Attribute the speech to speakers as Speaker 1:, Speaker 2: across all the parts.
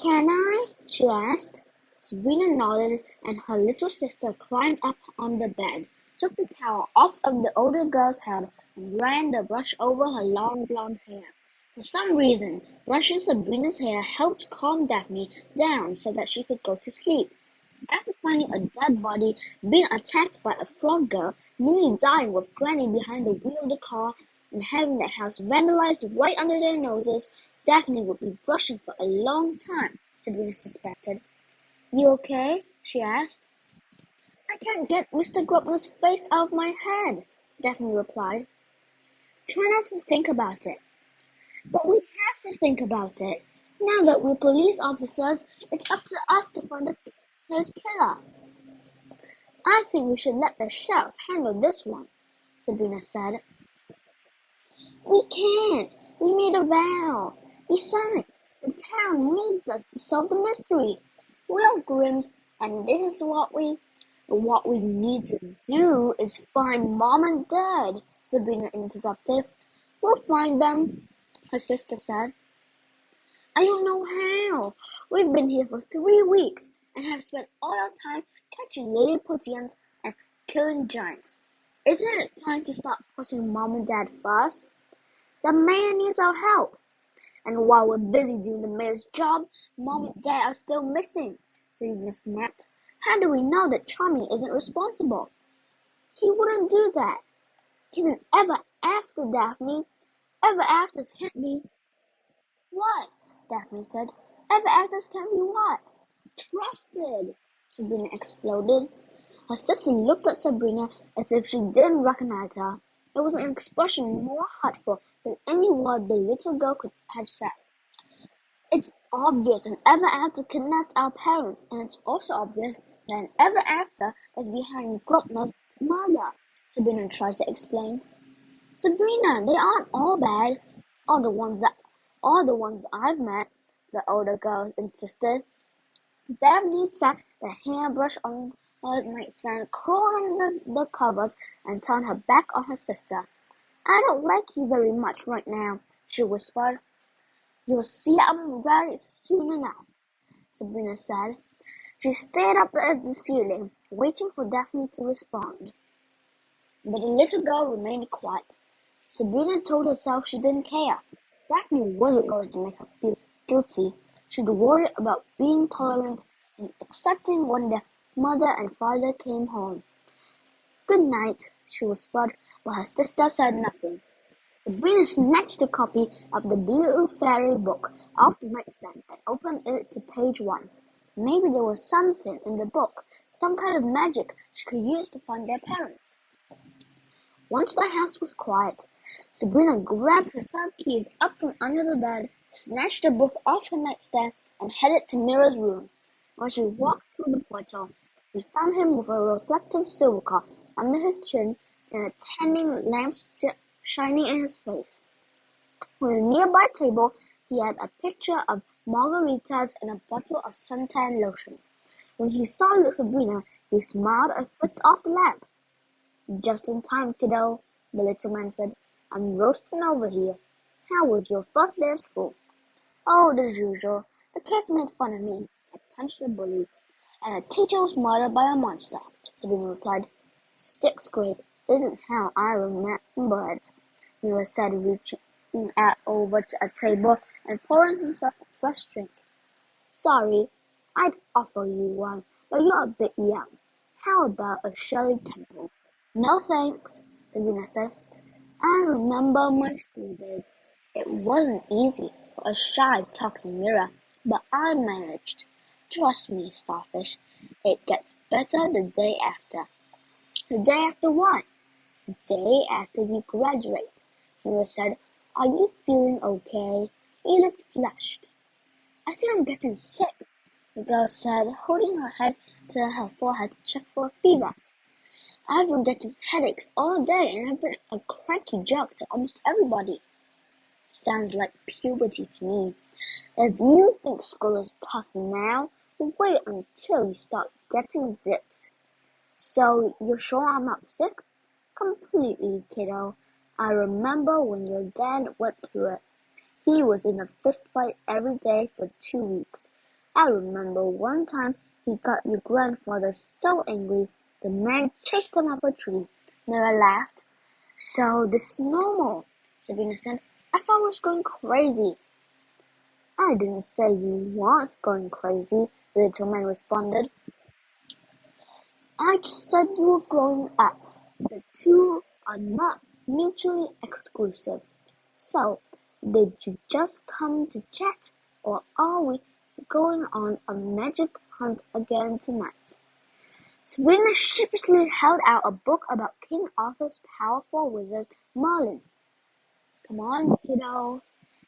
Speaker 1: Can I? She asked. Sabrina nodded, and her little sister climbed up on the bed, took the towel off of the older girl's head, and ran the brush over her long blonde hair. For some reason, brushing Sabrina's hair helped calm Daphne down so that she could go to sleep. After finding a dead body, being attacked by a frog girl, nearly dying with Granny behind the wheel of the car, and having their house vandalized right under their noses, Daphne would be brushing for a long time, Sabrina suspected. You okay? She asked. I can't get Mr. Grubner's face out of my head, Daphne replied. Try not to think about it. But we have to think about it. Now that we're police officers, it's up to us to find his killer. I think we should let the sheriff handle this one, Sabrina said. We can't. We made a vow. Besides, the town needs us to solve the mystery. We're Grims, and this is what we need to do is find Mom and Dad, Sabrina interrupted. We'll find them, her sister said. I don't know how. We've been here for 3 weeks and have spent all our time catching Lilliputians and killing giants. Isn't it time to start putting Mom and Dad first? The mayor needs our help. And while we're busy doing the mayor's job, Mom and Dad are still missing, Sabrina snapped. How do we know that Charming isn't responsible? He wouldn't do that. He's an ever after, Daphne. Ever afters can't be. What? Daphne said. Ever afters can't be what? Trusted, Sabrina exploded. Her sister looked at Sabrina as if she didn't recognize her. It was an expression more hurtful than any word the little girl could have said. It's obvious an ever after kidnapped our parents, and it's also obvious that an ever after is behind Grobner's murder, Sabrina tried to explain. Sabrina, they aren't all bad. All the ones I've met, the older girl insisted. Daphne sat the hairbrush on her nightstand, crawled under the covers, and turned her back on her sister. I don't like you very much right now, she whispered. You'll see I'm very soon enough, Sabrina said. She stared up at the ceiling, waiting for Daphne to respond. But the little girl remained quiet. Sabrina told herself she didn't care. Daphne wasn't going to make her feel guilty. She'd worry about being tolerant and accepting when their mother and father came home. Good night, she whispered, but her sister said nothing. Sabrina snatched a copy of the Blue Fairy book off the nightstand and opened it to page 1. Maybe there was something in the book, some kind of magic she could use to find their parents. Once the house was quiet, Sabrina grabbed her sub keys up from under the bed, snatched the book off her nightstand, and headed to Mira's room. When she walked through the portal, she found him with a reflective silver cup under his chin and a tanning lamp shining in his face. On a nearby table, he had a picture of margaritas and a bottle of suntan lotion. When he saw Sabrina, he smiled and flicked off the lamp. Just in time, kiddo, the little man said. I'm roasting over here. How was your first day of school? Oh, as usual. The kids made fun of me. I punched the bully. And a teacher was murdered by a monster, Sabrina replied. 6th grade isn't how I remember it, Mira said, reaching over to a table and pouring himself a fresh drink. Sorry, I'd offer you one, but you're a bit young. How about a Shirley Temple? No thanks, Sabrina said. I remember my school days. It wasn't easy for a shy talking Mira, but I managed. Trust me, Starfish, it gets better the day after. The day after what? The day after you graduate, Mira said. Are you feeling okay? You look flushed. I think I'm getting sick, the girl said, holding her head to her forehead to check for a fever. I've been getting headaches all day and I've been a cranky jerk to almost everybody. Sounds like puberty to me. If you think school is tough now, wait until you start getting zits. So, you're sure I'm not sick? Completely, kiddo. I remember when your dad went through it. He was in a fist fight every day for 2 weeks. I remember one time he got your grandfather so angry the man chased him up a tree. Mira laughed. So this is normal, Sabrina said. I thought I was going crazy. I didn't say you weren't going crazy, the little man responded. I just said you were growing up. The two are not mutually exclusive. So, did you just come to chat, or are we going on a magic hunt again tonight? Sabrina sheepishly held out a book about King Arthur's powerful wizard Merlin. Come on, kiddo,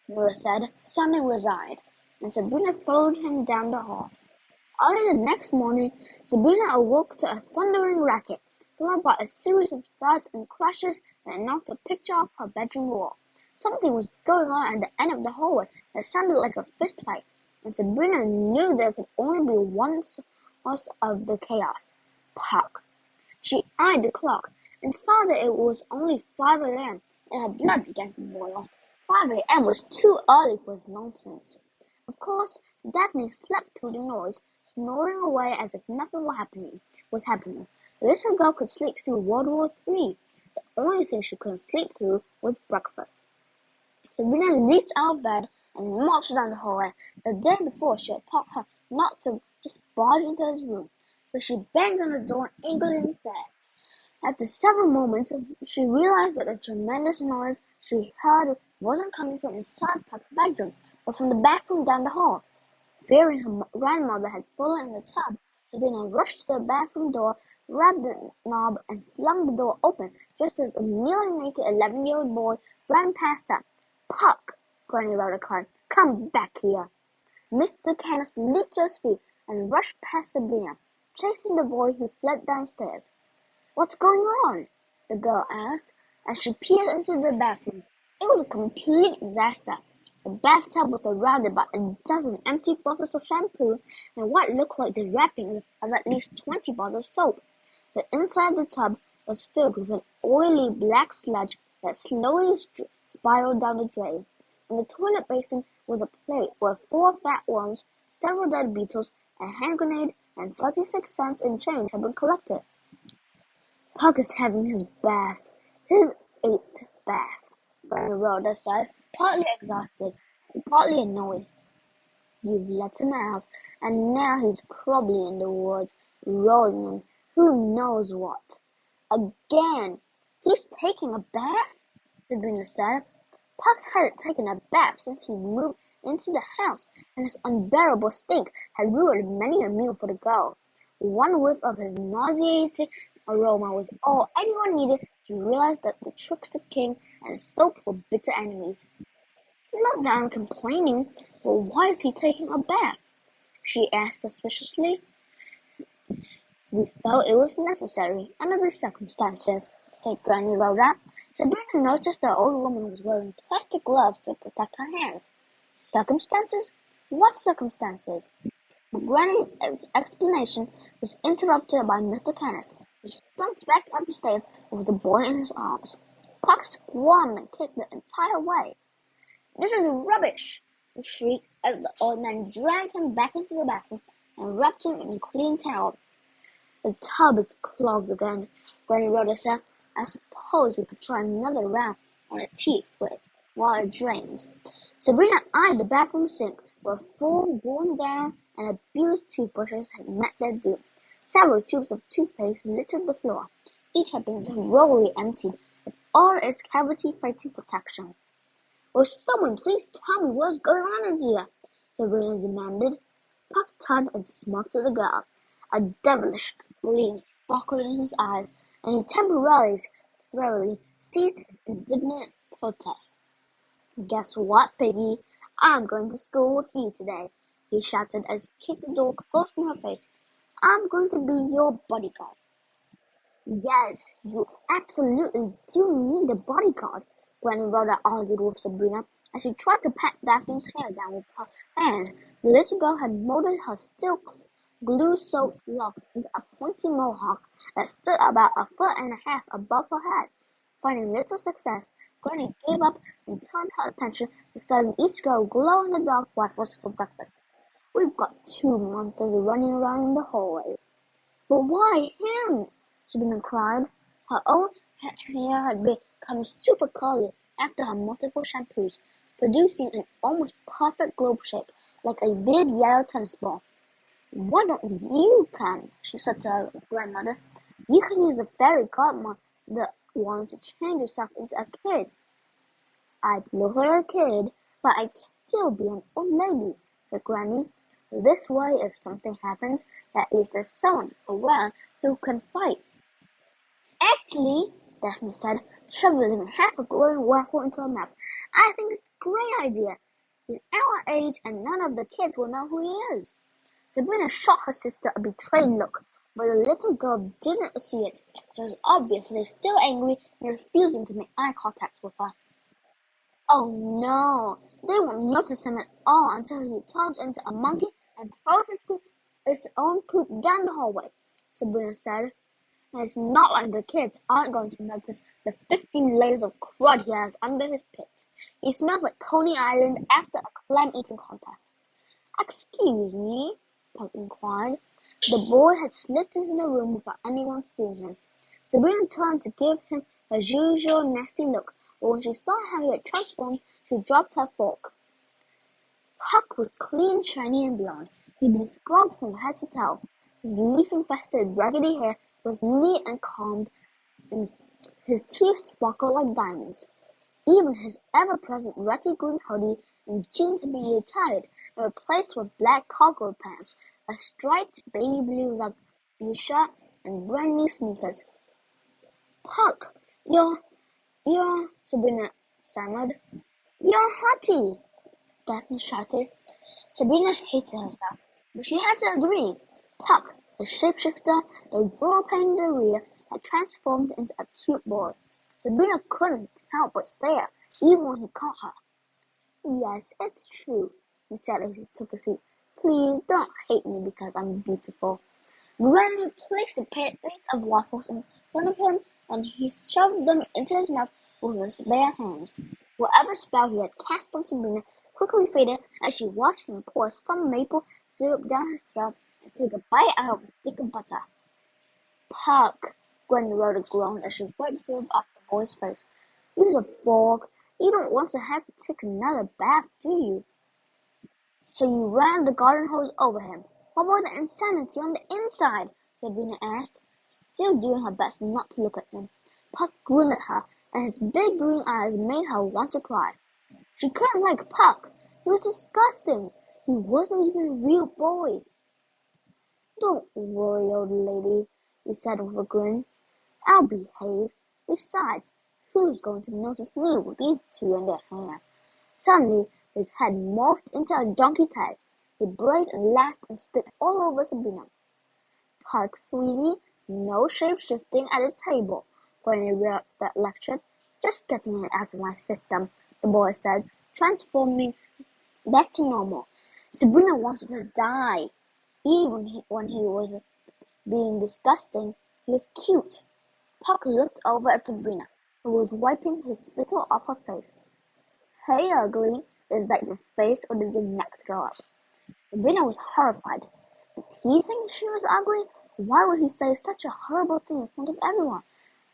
Speaker 1: Nora said, sounding resigned, and Sabrina followed him down the hall. Early the next morning, Sabrina awoke to a thundering racket, followed by a series of thuds and crashes that knocked a picture off her bedroom wall. Something was going on at the end of the hallway that sounded like a fist fight, and Sabrina knew there could only be one source of the chaos: Puck. She eyed the clock and saw that it was only 5 a.m., and her blood began to boil. 5 a.m. was too early for this nonsense. Of course, Daphne slept through the noise, snoring away as if nothing was happening. The little girl could sleep through World War III. The only thing she couldn't sleep through was breakfast. Sabrina leaped out of bed and marched down the hallway. The day before, she had taught her not to just barge into his room, so she banged on the door angrily instead. After several moments, she realized that the tremendous noise she heard wasn't coming from inside Puck's bedroom, but from the bathroom down the hall. Fearing her grandmother had fallen in the tub, Sabrina rushed to the bathroom door, grabbed the knob, and flung the door open just as a nearly naked 11-year-old boy ran past her. Puck, Granny Rhoda cried, come back here. Mr. Canis leaped to his feet and rushed past Sabrina, chasing the boy who fled downstairs. What's going on? The girl asked as she peered into the bathroom. It was a complete disaster. The bathtub was surrounded by a dozen empty bottles of shampoo and what looked like the wrappings of at least 20 bars of soap. The inside of the tub was filled with an oily black sludge that slowly spiraled down the drain. In the toilet basin was a plate where 4 fat worms, several dead beetles, a hand grenade, and 36 cents in change had been collected. Puck is having his bath, his 8th bath, Granny Rhoda said, partly exhausted and partly annoyed. You've let him out, and now he's probably in the woods, rolling in who knows what. Again! He's taking a bath? Sabrina said. Puck hadn't taken a bath since he moved into the house, and his unbearable stink had ruined many a meal for the girl. One whiff of his nauseating aroma was all anyone needed to realize that the trickster king and soap were bitter enemies. Not that I'm complaining, but why is he taking a bath? She asked suspiciously. We felt it was necessary under the circumstances, said Granny Rhoda. Sabrina noticed the old woman was wearing plastic gloves to protect her hands. Circumstances? What circumstances? Granny's explanation was interrupted by Mr. Canis, who stumped back up the stairs with the boy in his arms. Puck squirmed and kicked the entire way. This is rubbish, he shrieked as the old man dragged him back into the bathroom and wrapped him in a clean towel. The tub is clogged again, Granny Rhoda said. I suppose we could try another round on a teeth while it drains. Sabrina eyed the bathroom sink, where 4 worn down and abused toothbrushes had met their doom. Several tubes of toothpaste littered the floor. Each had been thoroughly emptied of all its cavity-fighting protection. Will someone please tell me what's going on in here? Sabrina demanded. Puck turned and smirked at the girl. A devilish gleam sparkled in his eyes, and he temporarily ceased his indignant protests. Guess what, Piggy? I'm going to school with you today, he shouted as he kicked the door close in her face. I'm going to be your bodyguard. Yes, you absolutely do need a bodyguard, Granny Rhoda argued with Sabrina as she tried to pat Daphne's hair down with her hand. The little girl had molded her still glue-soaked locks into a pointy mohawk that stood about 1.5 feet above her head. Finding little success, Granny gave up and turned her attention to serving each girl glow-in-the-dark waffles for breakfast. We've got two monsters running around in the hallways." "But why him?" Sabrina cried. Her own hair had become super curly after her multiple shampoos, producing an almost perfect globe shape, like a big yellow tennis ball. "Why don't you come?" she said to her grandmother. "You can use the fairy godmother wand to change yourself into a kid." "I'd look like a kid, but I'd still be an old lady," said Granny. "This way, if something happens, at least there's someone around who can fight." "Actually," Daphne said, shoveling half a glowing waffle into her mouth, "I think it's a great idea. He's our age and none of the kids will know who he is." Sabrina shot her sister a betrayed look, but the little girl didn't see it. She was obviously still angry and refusing to make eye contact with her. "Oh no, they won't notice him at all until he turns into a monkey and throws his own poop down the hallway," Sabrina said. "And it's not like the kids aren't going to notice the 15 layers of crud he has under his pits. He smells like Coney Island after a clam-eating contest." "Excuse me?" Puck inquired. The boy had slipped into the room without anyone seeing him. Sabrina turned to give him her usual nasty look, but when she saw how he had transformed, she dropped her fork. Puck was clean, shiny, and blonde. He'd been scrubbed from head to toe. His leaf-infested, raggedy hair was neat and combed, and his teeth sparkled like diamonds. Even his ever-present rutty green hoodie and jeans had been retired and replaced with black cargo pants, a striped baby blue rugby shirt, and brand new sneakers. "Puck, you're," Sabrina stammered. "You're Hattie," Daphne shouted. Sabrina hated herself, but she had to agree. Puck, the shapeshifter, the rural pain in the rear, had transformed into a cute boy. Sabrina couldn't help but stare, even when he caught her. "Yes, it's true," he said as he took a seat. "Please don't hate me because I'm beautiful." Granny placed a plate of waffles in front of him, and he shoved them into his mouth with his bare hands. Whatever spell he had cast on Sabrina quickly faded as she watched him pour some maple syrup down his throat and take a bite out of a stick of butter. "Puck," Granny wrote a groan as she wiped syrup off the boy's face. "Use a fork. You don't want to have to take another bath, do you?" "So you ran the garden hose over him. What about the insanity on the inside?" Sabrina asked, still doing her best not to look at him. Puck grinned at her, and his big green eyes made her want to cry. She couldn't like Puck. He was disgusting. He wasn't even a real boy. "Don't worry, old lady," he said with a grin. "I'll behave. Besides, who's going to notice me with these two in their hair?" Suddenly, his head morphed into a donkey's head. He brayed and laughed and spit all over Sabrina. "Puck, sweetie, no shape-shifting at the table," Granny lectured. "Just getting it out of my system," the boy said, transforming back to normal. Sabrina wanted to die. Even when he was being disgusting, he was cute. Puck looked over at Sabrina, who was wiping his spittle off her face. "Hey, ugly, is that your face or did your neck grow up?" Sabrina was horrified. Did he think she was ugly? Why would he say such a horrible thing in front of everyone?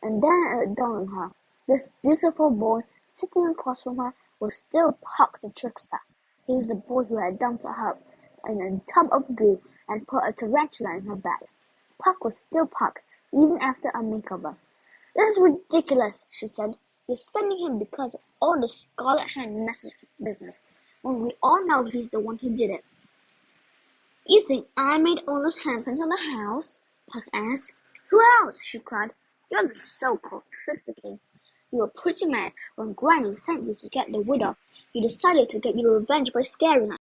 Speaker 1: And then it dawned on her. This beautiful boy sitting across from her was still Puck the trickster. He was the boy who had dumped her in a tub of goo and put a tarantula in her bed. Puck was still Puck, even after a makeover. "This is ridiculous," she said. "You're sending him because of all the Scarlet Hand message business, when we all know he's the one who did it." "You think I made all those handprints on the house?" Puck asked. "Who else?" she cried. "You're the so-called trickster king. You were pretty mad when Granny sent you to get the widow. You decided to get your revenge by scaring her.